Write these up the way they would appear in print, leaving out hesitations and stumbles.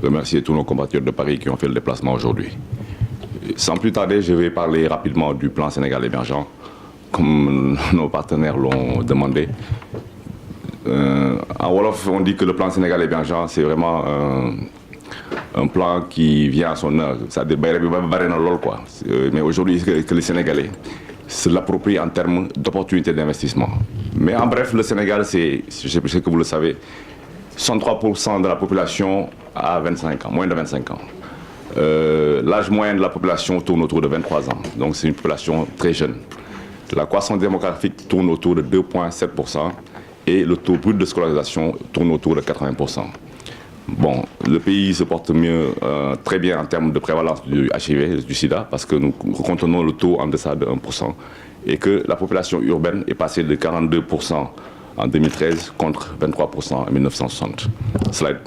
remercier tous nos compatriotes de Paris qui ont fait le déplacement aujourd'hui. Sans plus tarder, je vais parler rapidement du plan Sénégal émergent, comme nos partenaires l'ont demandé. En Wolof, on dit que le plan Sénégal émergent, c'est vraiment un plan qui vient à son heure. Mais aujourd'hui, que les Sénégalais se l'approprient en termes d'opportunités d'investissement. Mais en bref, le Sénégal, c'est, je sais que vous le savez, 63% de la population a 25 ans, moins de 25 ans. L'âge moyen de la population tourne autour de 23 ans, donc c'est une population très jeune. La croissance démographique tourne autour de 2,7% et le taux brut de scolarisation tourne autour de 80%. Bon, le pays se porte mieux, très bien en termes de prévalence du HIV, du sida, parce que nous contenons le taux en deçà de 1%, et que la population urbaine est passée de 42% en 2013 contre 23% en 1960. Slide.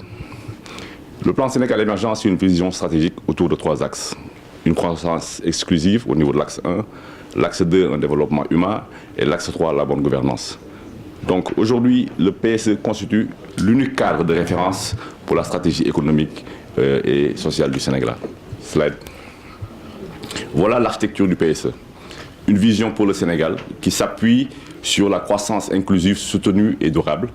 Le plan Sénégal émergent, c'est une vision stratégique autour de 3 axes. Une croissance exclusive au niveau de l'axe 1, l'axe 2, un développement humain, et l'axe 3, la bonne gouvernance. Donc aujourd'hui, le PSE constitue l'unique cadre de référence pour la stratégie économique et sociale du Sénégal. Slide. Voilà l'architecture du PSE. Une vision pour le Sénégal qui s'appuie sur la croissance inclusive soutenue et durable,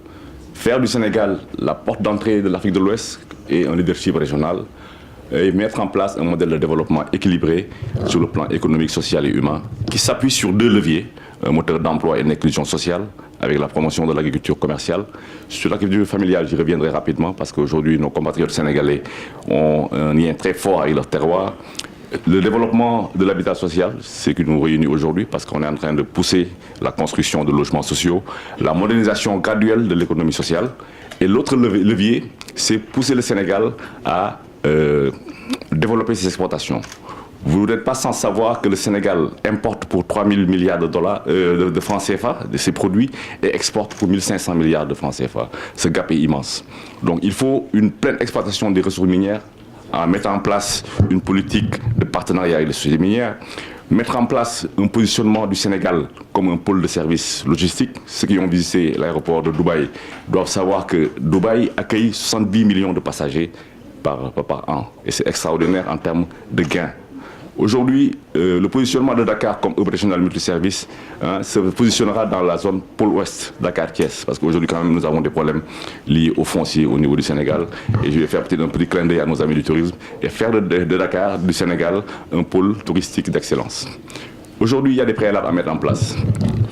faire du Sénégal la porte d'entrée de l'Afrique de l'Ouest et un leadership régional, et mettre en place un modèle de développement équilibré sur le plan économique, social et humain, qui s'appuie sur 2 leviers, un moteur d'emploi et une inclusion sociale, avec la promotion de l'agriculture commerciale. Sur l'agriculture familiale, j'y reviendrai rapidement, parce qu'aujourd'hui, nos compatriotes sénégalais ont un lien très fort avec leur terroir. Le développement de l'habitat social, c'est ce qui nous réunit aujourd'hui, parce qu'on est en train de pousser la construction de logements sociaux, la modernisation graduelle de l'économie sociale. Et l'autre levier, c'est pousser le Sénégal à développer ses exportations. Vous n'êtes pas sans savoir que le Sénégal importe pour 3 000 milliards de dollars, de francs CFA de ses produits et exporte pour 1 500 milliards de francs CFA. Ce gap est immense. Donc il faut une pleine exploitation des ressources minières, en mettant en place une politique de partenariat avec les sociétés minières, mettre en place un positionnement du Sénégal comme un pôle de services logistiques. Ceux qui ont visité l'aéroport de Dubaï doivent savoir que Dubaï accueille 70 millions de passagers par an. Et c'est extraordinaire en termes de gains. Aujourd'hui, le positionnement de Dakar comme hub régional multiservice se positionnera dans la zone pôle ouest, Dakar-Thiès, parce qu'aujourd'hui quand même nous avons des problèmes liés au foncier au niveau du Sénégal. Et je vais faire un petit clin d'œil à nos amis du tourisme et faire de Dakar, du Sénégal, un pôle touristique d'excellence. Aujourd'hui, il y a des préalables à mettre en place.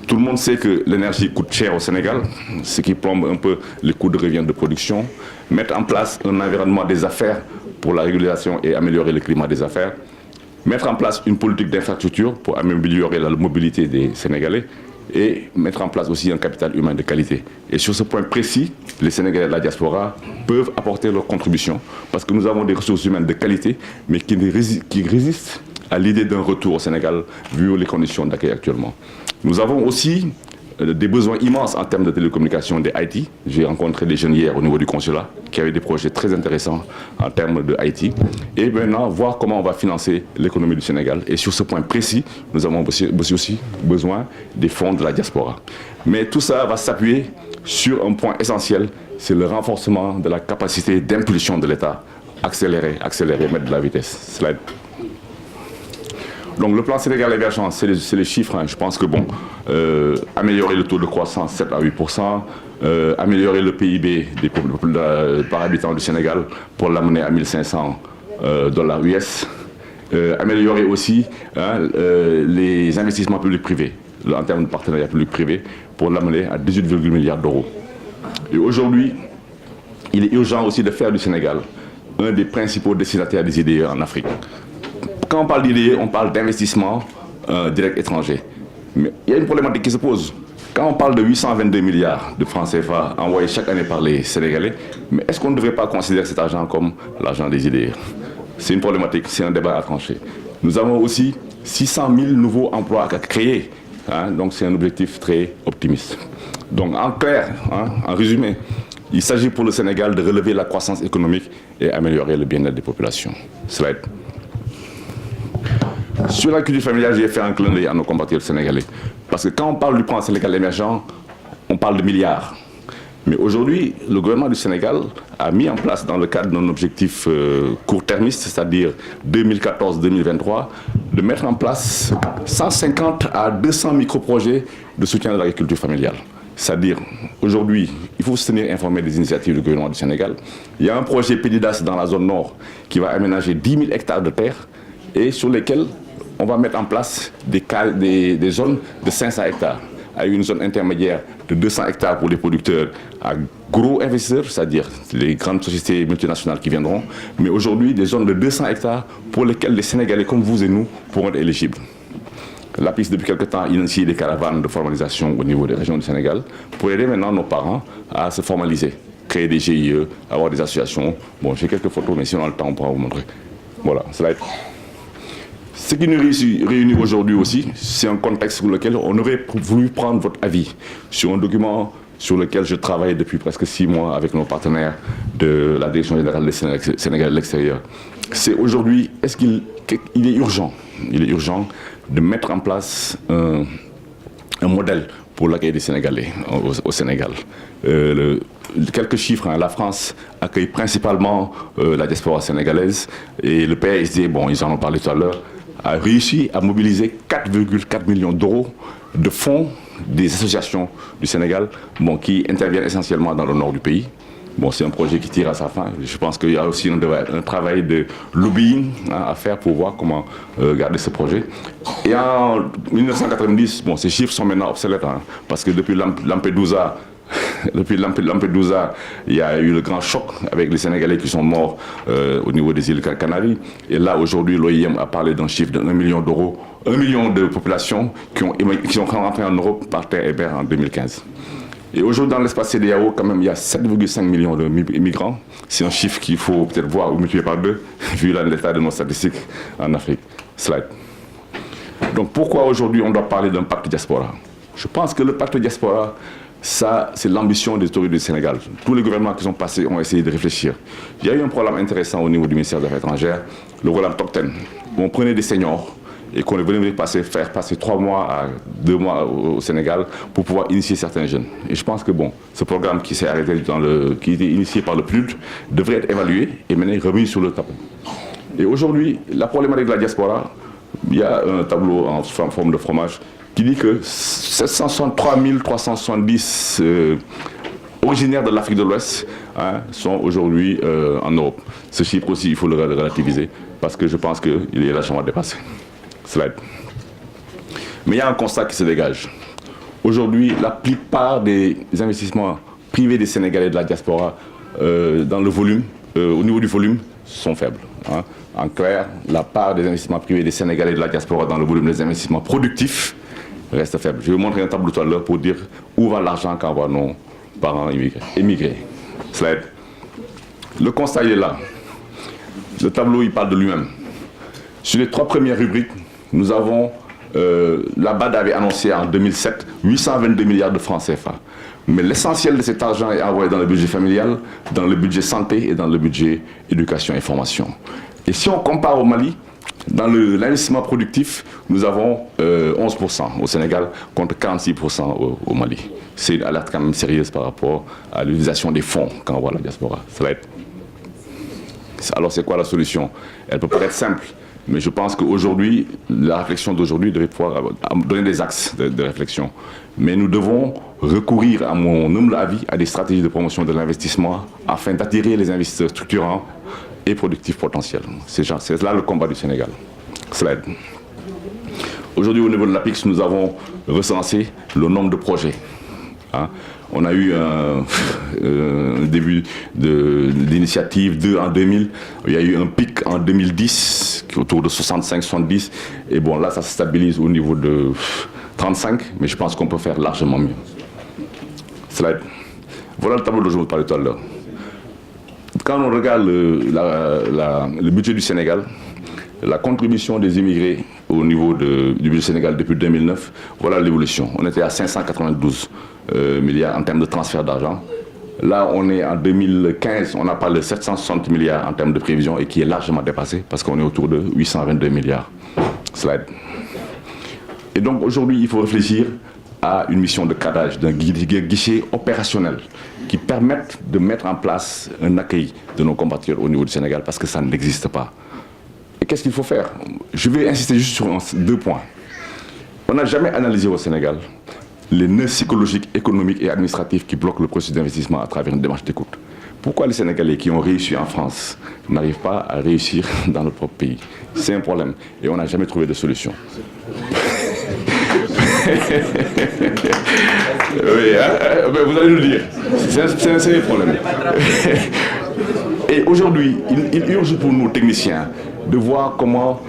Tout le monde sait que l'énergie coûte cher au Sénégal, ce qui plombe un peu les coûts de revient de production. Mettre en place un environnement des affaires pour la régulation et améliorer le climat des affaires. Mettre en place une politique d'infrastructure pour améliorer la mobilité des Sénégalais et mettre en place aussi un capital humain de qualité. Et sur ce point précis, les Sénégalais de la diaspora peuvent apporter leur contribution parce que nous avons des ressources humaines de qualité mais qui résistent à l'idée d'un retour au Sénégal vu les conditions d'accueil actuellement. Nous avons aussi des besoins immenses en termes de télécommunications des IT. J'ai rencontré des jeunes hier au niveau du consulat qui avaient des projets très intéressants en termes de IT. Et maintenant, voir comment on va financer l'économie du Sénégal. Et sur ce point précis, nous avons aussi besoin des fonds de la diaspora. Mais tout ça va s'appuyer sur un point essentiel, c'est le renforcement de la capacité d'impulsion de l'État. Accélérer, mettre de la vitesse. Slide. Donc le plan Sénégal émergent, c'est les chiffres. Je pense que bon, améliorer le taux de croissance 7 à 8%, améliorer le PIB par habitant du Sénégal pour l'amener à 1 500 dollars US, améliorer aussi les investissements publics-privés en termes de partenariat public-privé pour l'amener à 18,1 milliards d'euros. Et aujourd'hui, il est urgent aussi de faire du Sénégal un des principaux destinataires des IDE en Afrique. Quand on parle d'IDE, on parle d'investissement direct étranger. Mais il y a une problématique qui se pose. Quand on parle de 822 milliards de francs CFA envoyés chaque année par les Sénégalais, mais est-ce qu'on ne devrait pas considérer cet argent comme l'argent des IDE? C'est une problématique, c'est un débat à trancher. Nous avons aussi 600 000 nouveaux emplois à créer. Donc c'est un objectif très optimiste. Donc en clair, en résumé, il s'agit pour le Sénégal de relever la croissance économique et améliorer le bien-être des populations. Slide. Sur la culture familiale, j'ai fait un clin d'œil à nos compatriotes sénégalais. Parce que quand on parle du plan Sénégal émergent, on parle de milliards. Mais aujourd'hui, le gouvernement du Sénégal a mis en place, dans le cadre d'un objectif court-termiste, c'est-à-dire 2014-2023, de mettre en place 150 à 200 micro-projets de soutien de l'agriculture familiale. C'est-à-dire, aujourd'hui, il faut se tenir informé des initiatives du gouvernement du Sénégal. Il y a un projet Pédidas dans la zone nord qui va aménager 10 000 hectares de terre et sur lesquels on va mettre en place des zones de 500 hectares. Avec une zone intermédiaire de 200 hectares pour les producteurs à gros investisseurs, c'est-à-dire les grandes sociétés multinationales qui viendront, mais aujourd'hui des zones de 200 hectares pour lesquelles les Sénégalais comme vous et nous pourront être éligibles. L'APIX, depuis quelque temps, initie des caravanes de formalisation au niveau des régions du Sénégal pour aider maintenant nos parents à se formaliser, créer des GIE, avoir des associations. Bon, j'ai quelques photos, mais si on a le temps, on pourra vous montrer. Voilà, cela est. Ce qui nous réunit aujourd'hui aussi, c'est un contexte sur lequel on aurait voulu prendre votre avis sur un document sur lequel je travaille depuis presque 6 mois avec nos partenaires de la Direction générale des Sénégal de l'extérieur. C'est aujourd'hui, est-ce qu'il est urgent de mettre en place un modèle pour l'accueil des Sénégalais au Sénégal. Quelques chiffres, hein, la France accueille principalement la diaspora sénégalaise et le PSD, bon, ils en ont parlé tout à l'heure, a réussi à mobiliser 4,4 millions d'euros de fonds des associations du Sénégal qui interviennent essentiellement dans le nord du pays. Bon, c'est un projet qui tire à sa fin. Je pense qu'il y a aussi un travail de lobbying à faire pour voir comment garder ce projet. Et en 1990, bon, ces chiffres sont maintenant obsolètes, hein, parce que depuis Lampedusa, il y a eu le grand choc avec les Sénégalais qui sont morts au niveau des îles Canaries. Et là, aujourd'hui, l'OIM a parlé d'un chiffre de 1 million d'euros, 1 million de populations qui sont rentrées en Europe par terre et mer en 2015. Et aujourd'hui, dans l'espace CEDEAO, quand même, il y a 7,5 millions de migrants. C'est un chiffre qu'il faut peut-être voir ou multiplier par 2, vu l'état de nos statistiques en Afrique. Slide. Donc pourquoi aujourd'hui on doit parler d'un pacte diaspora? Je pense que le pacte diaspora, ça, c'est l'ambition des autorités du Sénégal. Tous les gouvernements qui sont passés ont essayé de réfléchir. Il y a eu un problème intéressant au niveau du ministère des Affaires étrangères, le programme Tocten, où on prenait des seniors et qu'on venait faire passer 3 mois à 2 mois au Sénégal pour pouvoir initier certains jeunes. Et je pense que bon, ce programme qui s'est arrêté qui était initié par le PNUD devrait être évalué et maintenant remis sur le tableau. Et aujourd'hui, la problématique de la diaspora, il y a un tableau en forme de fromage qui dit que 763 370 originaires de l'Afrique de l'Ouest sont aujourd'hui en Europe. Ce chiffre aussi, il faut le relativiser parce que je pense qu'il est largement dépassé. Slide. Mais il y a un constat qui se dégage. Aujourd'hui, la plupart des investissements privés des Sénégalais de la diaspora dans le volume, au niveau du volume, sont faibles. Hein. En clair, la part des investissements privés des Sénégalais de la diaspora dans le volume des investissements productifs reste faible. Je vais vous montrer un tableau tout à l'heure pour dire où va l'argent qu'envoient nos parents émigrés. Slide. Le constat, il est là. Le tableau, il parle de lui-même. Sur les 3 premières rubriques, nous avons, la BAD avait annoncé en 2007 822 milliards de francs CFA. Mais l'essentiel de cet argent est envoyé dans le budget familial, dans le budget santé et dans le budget éducation et formation. Et si on compare au Mali, dans l'investissement productif, nous avons 11% au Sénégal contre 46% au Mali. C'est une alerte quand même sérieuse par rapport à l'utilisation des fonds qu'envoie la diaspora. Ça va être... Alors c'est quoi la solution? Elle peut paraître simple, mais je pense qu'aujourd'hui, la réflexion d'aujourd'hui devrait pouvoir donner des axes de réflexion. Mais nous devons recourir, à mon humble avis, à des stratégies de promotion de l'investissement afin d'attirer les investisseurs structurants et productifs potentiels. C'est là le combat du Sénégal. Slide. Aujourd'hui, au niveau de l'APIX, nous avons recensé le nombre de projets. Hein. On a eu un début d'initiative en 2000. Il y a eu un pic en 2010 qui est autour de 65-70. Et bon, là, ça se stabilise au niveau de 35. Mais je pense qu'on peut faire largement mieux. Slide. Voilà le tableau dont je vous parlais tout à l'heure. Quand on regarde le budget du Sénégal, la contribution des immigrés au niveau du budget du Sénégal depuis 2009, voilà l'évolution. On était à 592 milliards en termes de transfert d'argent. Là, on est en 2015, on a parlé de 760 milliards en termes de prévision et qui est largement dépassé parce qu'on est autour de 822 milliards. Slide. Et donc aujourd'hui, il faut réfléchir à une mission de cadrage, d'un guichet opérationnel qui permettent de mettre en place un accueil de nos compatriotes au niveau du Sénégal, parce que ça n'existe pas. Et qu'est-ce qu'il faut faire? Je vais insister juste sur 2 points. On n'a jamais analysé au Sénégal les nœuds psychologiques, économiques et administratifs qui bloquent le processus d'investissement à travers une démarche d'écoute. Pourquoi les Sénégalais qui ont réussi en France n'arrivent pas à réussir dans notre propre pays? C'est un problème et on n'a jamais trouvé de solution. Oui, vous allez nous le dire. C'est un sérieux problème. Et aujourd'hui, il urge pour nous, techniciens, de voir comment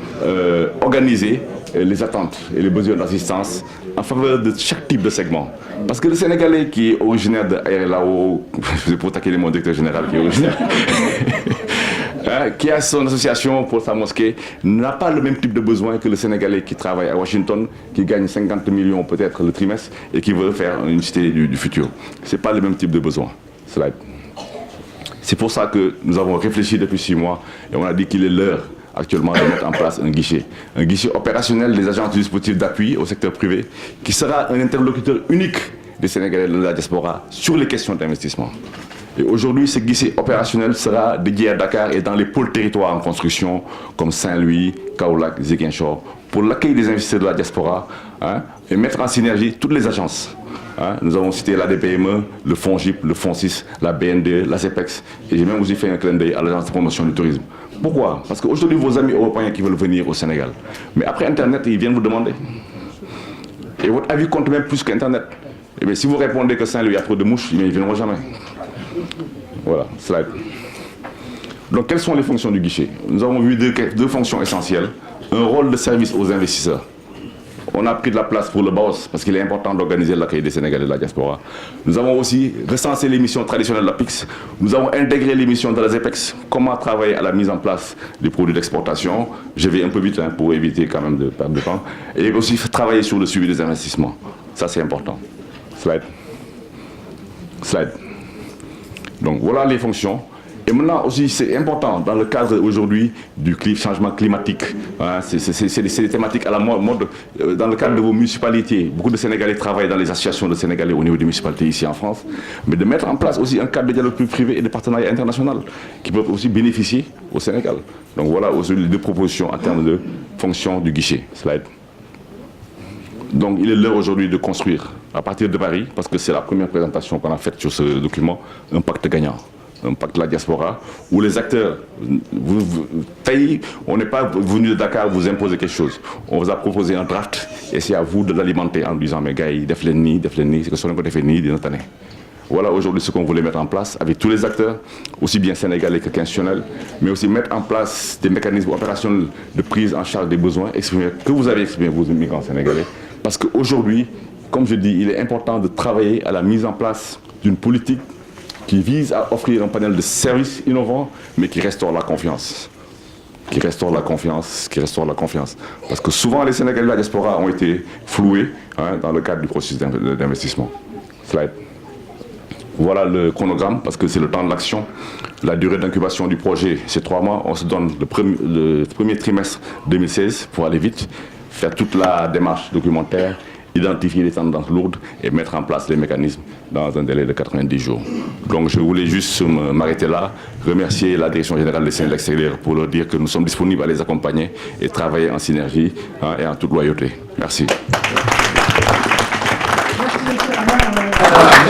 organiser les attentes et les besoins d'assistance en faveur de chaque type de segment. Parce que le Sénégalais qui est originaire de RLAO, c'est pour taquiner mon directeur général qui est originaire, qui a son association pour sa mosquée, n'a pas le même type de besoin que le Sénégalais qui travaille à Washington, qui gagne 50 millions peut-être le trimestre et qui veut faire une cité du futur. Ce n'est pas le même type de besoin. C'est pour ça que nous avons réfléchi depuis 6 mois et on a dit qu'il est l'heure actuellement de mettre en place un guichet opérationnel des agences du dispositif d'appui au secteur privé qui sera un interlocuteur unique des Sénégalais de la diaspora sur les questions d'investissement. Et aujourd'hui, ce guichet opérationnel sera dédié à Dakar et dans les pôles territoires en construction comme Saint-Louis, Kaolack, Ziguinchor, pour l'accueil des investisseurs de la diaspora et mettre en synergie toutes les agences. Nous avons cité l'ADPME, le FONGIP, le FONSIS, la BNDE, la CEPEX et j'ai même aussi fait un clin d'œil à l'agence de promotion du tourisme. Pourquoi? Parce qu'aujourd'hui, vos amis européens qui veulent venir au Sénégal, mais après Internet, ils viennent vous demander. Et votre avis compte même plus qu'Internet. Et bien, si vous répondez que Saint-Louis a trop de mouches, ils ne viendront jamais. Voilà, slide. Donc, quelles sont les fonctions du guichet? Nous avons vu deux fonctions essentielles. Un rôle de service aux investisseurs. On a pris de la place pour le BAOS parce qu'il est important d'organiser l'accueil des Sénégalais de la diaspora. Nous avons aussi recensé les missions traditionnelles de la PIX. Nous avons intégré les missions de la ZEPEX. Comment travailler à la mise en place des produits d'exportation. Je vais un peu vite pour éviter quand même de perdre de temps. Et aussi travailler sur le suivi des investissements. Ça, c'est important. Slide. Slide. Donc, voilà les fonctions. Et maintenant aussi, c'est important dans le cadre aujourd'hui du changement climatique. C'est des thématiques à la mode dans le cadre de vos municipalités. Beaucoup de Sénégalais travaillent dans les associations de Sénégalais au niveau des municipalités ici en France. Mais de mettre en place aussi un cadre de dialogue privé et de partenariat international qui peuvent aussi bénéficier au Sénégal. Donc voilà aujourd'hui les 2 propositions en termes de fonction du guichet. Slide. Donc il est l'heure aujourd'hui de construire à partir de Paris, parce que c'est la première présentation qu'on a faite sur ce document, un pacte gagnant. Un pacte de la diaspora, où les acteurs, on n'est pas venu de Dakar vous imposer quelque chose. On vous a proposé un draft et c'est à vous de l'alimenter en disant, mais gars, def len ni, c'est que ce qu'on a fait ni, voilà aujourd'hui ce qu'on voulait mettre en place avec tous les acteurs, aussi bien sénégalais que institutionnels, mais aussi mettre en place des mécanismes opérationnels de prise en charge des besoins que vous avez exprimés, vous, migrants sénégalais. Parce qu'aujourd'hui, comme je dis, il est important de travailler à la mise en place d'une politique qui vise à offrir un panel de services innovants, mais qui restaure la confiance. Qui restaure la confiance. Parce que souvent, les Sénégalais de la diaspora ont été floués dans le cadre du processus d'investissement. Slide. Voilà le chronogramme, parce que c'est le temps de l'action. La durée d'incubation du projet, c'est 3 mois. On se donne le premier trimestre 2016 pour aller vite, faire toute la démarche documentaire, identifier les tendances lourdes et mettre en place les mécanismes dans un délai de 90 jours. Donc je voulais juste m'arrêter là, remercier la Direction générale des Sénégalais de l'extérieur pour leur dire que nous sommes disponibles à les accompagner et travailler en synergie et en toute loyauté. Merci.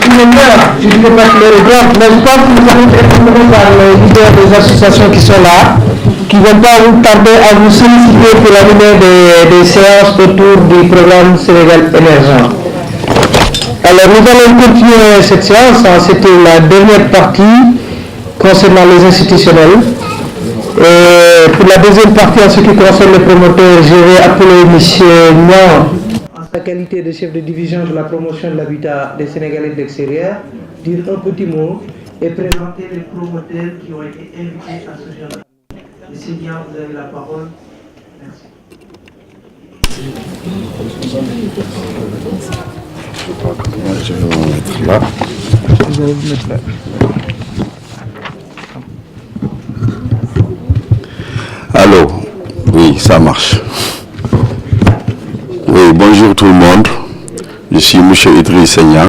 Je ne vais pas les exemples, mais je pense que nous allons être informés par les leaders des associations qui sont là, qui ne vont pas vous tarder à vous solliciter pour l'animer des séances autour du programme Sénégal émergent. Alors nous allons continuer cette séance, c'était la dernière partie concernant les institutionnels. Et pour la deuxième partie en ce qui concerne les promoteurs, je vais appeler M. Niang, en sa qualité de chef de division de la promotion de l'habitat des Sénégalais de l'extérieur, dire un petit mot et présenter les promoteurs qui ont été invités à ce jour. Monsieur Niang, vous avez la parole. Merci. Je vais vous mettre là. Vous allez vous mettre là. Allô? Oui, ça marche. Oui, bonjour tout le monde. Je suis M. Idriss Niang.